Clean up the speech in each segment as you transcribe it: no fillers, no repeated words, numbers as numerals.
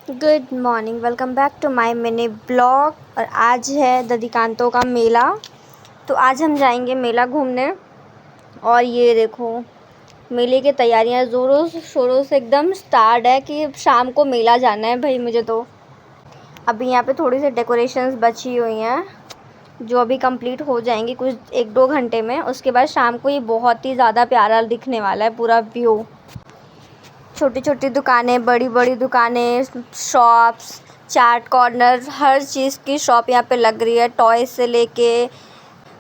Good morning, welcome back to my mini blog. और आज है दधिकांतों का मेला, तो आज हम जाएंगे मेला घूमने। और ये देखो, मेले की तैयारियां ज़ोरों शोरों से एकदम स्टार्ट है कि शाम को मेला जाना है भाई मुझे। तो अभी यहाँ पे थोड़ी सी डेकोरेशंस बची हुई हैं जो अभी कंप्लीट हो जाएंगी कुछ 1-2 घंटे में। उसके बाद शाम को ये बहुत ही ज़्यादा प्यारा दिखने वाला है पूरा व्यू। छोटी छोटी दुकानें, बड़ी बड़ी दुकानें, शॉप्स, चाट कॉर्नर, हर चीज़ की शॉप यहाँ पे लग रही है। टॉयज़ से लेके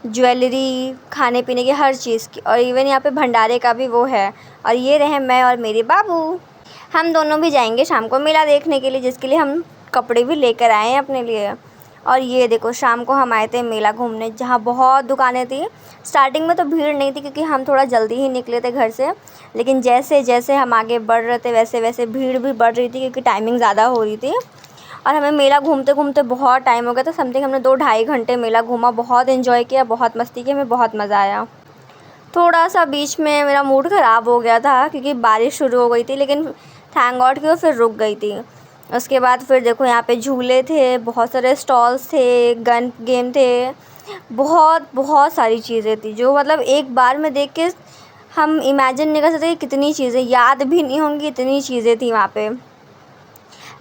ज्वेलरी, खाने पीने की हर चीज़ की। और इवन यहाँ पे भंडारे का भी वो है। और ये रहे मैं और मेरे बाबू, हम दोनों भी जाएंगे शाम को मेला देखने के लिए, जिसके लिए हम कपड़े भी लेकर आए हैं अपने लिए। और ये देखो, शाम को हम आए थे मेला घूमने, जहाँ बहुत दुकानें थी। स्टार्टिंग में तो भीड़ नहीं थी क्योंकि हम थोड़ा जल्दी ही निकले थे घर से, लेकिन जैसे जैसे हम आगे बढ़ रहे थे वैसे वैसे भीड़ भी बढ़ रही थी क्योंकि टाइमिंग ज़्यादा हो रही थी। और हमें मेला घूमते घूमते बहुत टाइम हो गया था। समथिंग हमने 2-2.5 घंटे मेला घूमा, बहुत इन्जॉय किया, बहुत मस्ती की, हमें बहुत मज़ा आया। थोड़ा सा बीच में मेरा मूड ख़राब हो गया था क्योंकि बारिश शुरू हो गई थी, लेकिन थैंक गॉड कि वो फिर रुक गई थी। उसके बाद फिर देखो, यहाँ पे झूले थे, बहुत सारे स्टॉल्स थे, गन गेम थे, बहुत बहुत सारी चीज़ें थी जो मतलब एक बार में देख के हम इमेजिन नहीं कर सकते कि कितनी चीज़ें याद भी नहीं होंगी, इतनी चीज़ें थी वहाँ पे।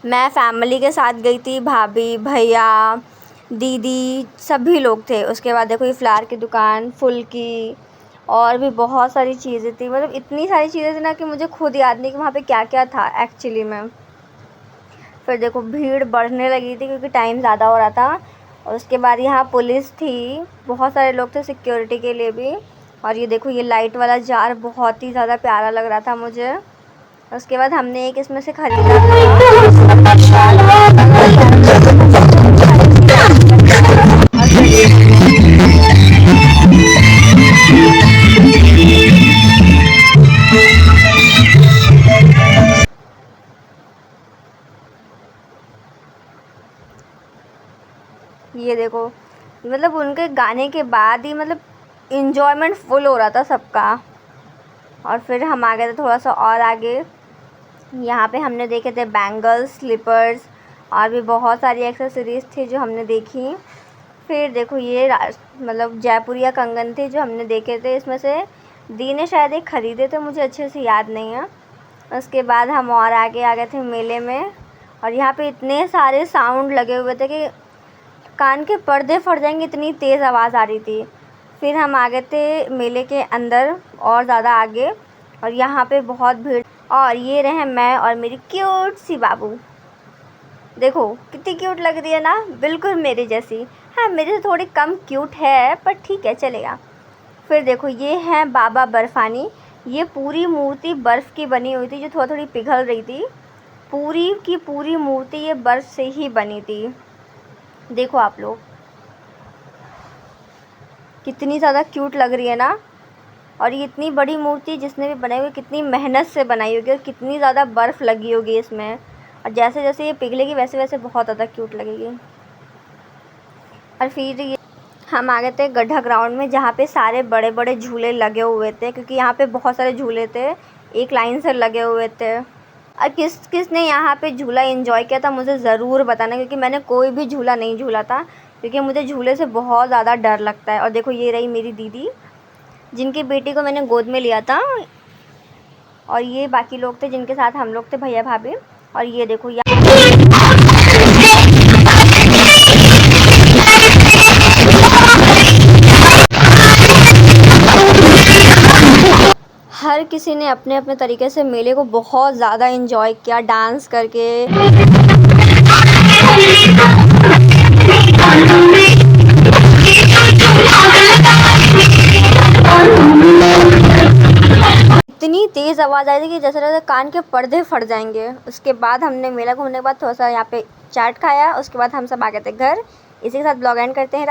मैं फैमिली के साथ गई थी, भाभी, भैया, दीदी, सभी लोग थे। उसके बाद देखो, ये फ्लावर की दुकान, फूल की, और भी बहुत सारी चीज़ें थी। मतलब इतनी सारी चीज़ें थी ना कि मुझे खुद याद नहीं कि वहाँ पे क्या क्या था एक्चुअली में। फिर देखो, भीड़ बढ़ने लगी थी क्योंकि टाइम ज़्यादा हो रहा था। और उसके बाद यहाँ पुलिस थी, बहुत सारे लोग थे सिक्योरिटी के लिए भी। और ये देखो, ये लाइट वाला जार बहुत ही ज़्यादा प्यारा लग रहा था मुझे। उसके बाद हमने एक इसमें से ख़रीदा ये देखो, मतलब उनके गाने के बाद ही मतलब इन्जॉयमेंट फुल हो रहा था सबका। और फिर हम आ गए थे थोड़ा सा और आगे। यहाँ पे हमने देखे थे बैंगल्स, स्लीपर्स, और भी बहुत सारी एक्सेसरीज़ थी जो हमने देखी। फिर देखो, ये मतलब जयपुरिया कंगन थे जो हमने देखे थे। इसमें से दी ने शायद एक ख़रीदे थे, मुझे अच्छे से याद नहीं है। उसके बाद हम और आगे आ गए थे मेले में। और यहाँ पे इतने सारे साउंड लगे हुए थे कि कान के पर्दे फट जाएंगे, इतनी तेज़ आवाज़ आ रही थी। फिर हम आ गए थे मेले के अंदर और ज़्यादा आगे, और यहाँ पे बहुत भीड़। और ये रहे मैं और मेरी क्यूट सी बाबू। देखो कितनी क्यूट लग रही है ना, बिल्कुल मेरे जैसी। हाँ, मेरे से थोड़ी कम क्यूट है पर ठीक है, चलेगा। फिर देखो, ये है बाबा बर्फ़ानी। ये पूरी मूर्ति बर्फ़ की बनी हुई थी जो थोड़ी थोड़ी पिघल रही थी। पूरी की पूरी मूर्ति ये बर्फ़ से ही बनी थी। देखो आप लोग, कितनी ज़्यादा क्यूट लग रही है ना। और ये इतनी बड़ी मूर्ति जिसने भी बनाई हुई, कितनी मेहनत से बनाई होगी और कितनी ज़्यादा बर्फ़ लगी होगी इसमें। और जैसे जैसे ये पिघलेगी वैसे वैसे बहुत ज़्यादा क्यूट लगेगी। और फिर ये हम आ गए थे गड्ढा ग्राउंड में, जहाँ पे सारे बड़े बड़े झूले लगे हुए थे क्योंकि यहाँ पे बहुत सारे झूले थे, एक लाइन से लगे हुए थे। और किस किस ने यहाँ पे झूला एंजॉय किया था मुझे ज़रूर बताना, क्योंकि मैंने कोई भी झूला नहीं झूला था क्योंकि मुझे झूले से बहुत ज़्यादा डर लगता है। और देखो, ये रही मेरी दीदी जिनकी बेटी को मैंने गोद में लिया था। और ये बाकी लोग थे जिनके साथ हम लोग थे, भैया भाभी। और ये देखो, हर किसी ने अपने अपने तरीके से मेले को बहुत ज़्यादा एंजॉय किया, डांस करके। इतनी तेज़ आवाज़ आई थी कि जैसे जैसे कान के पर्दे फट जाएंगे। उसके बाद हमने मेला घूमने के बाद थोड़ा सा यहाँ पे चाट खाया। उसके बाद हम सब आ गए थे घर। इसी के साथ ब्लॉग एंड करते हैं।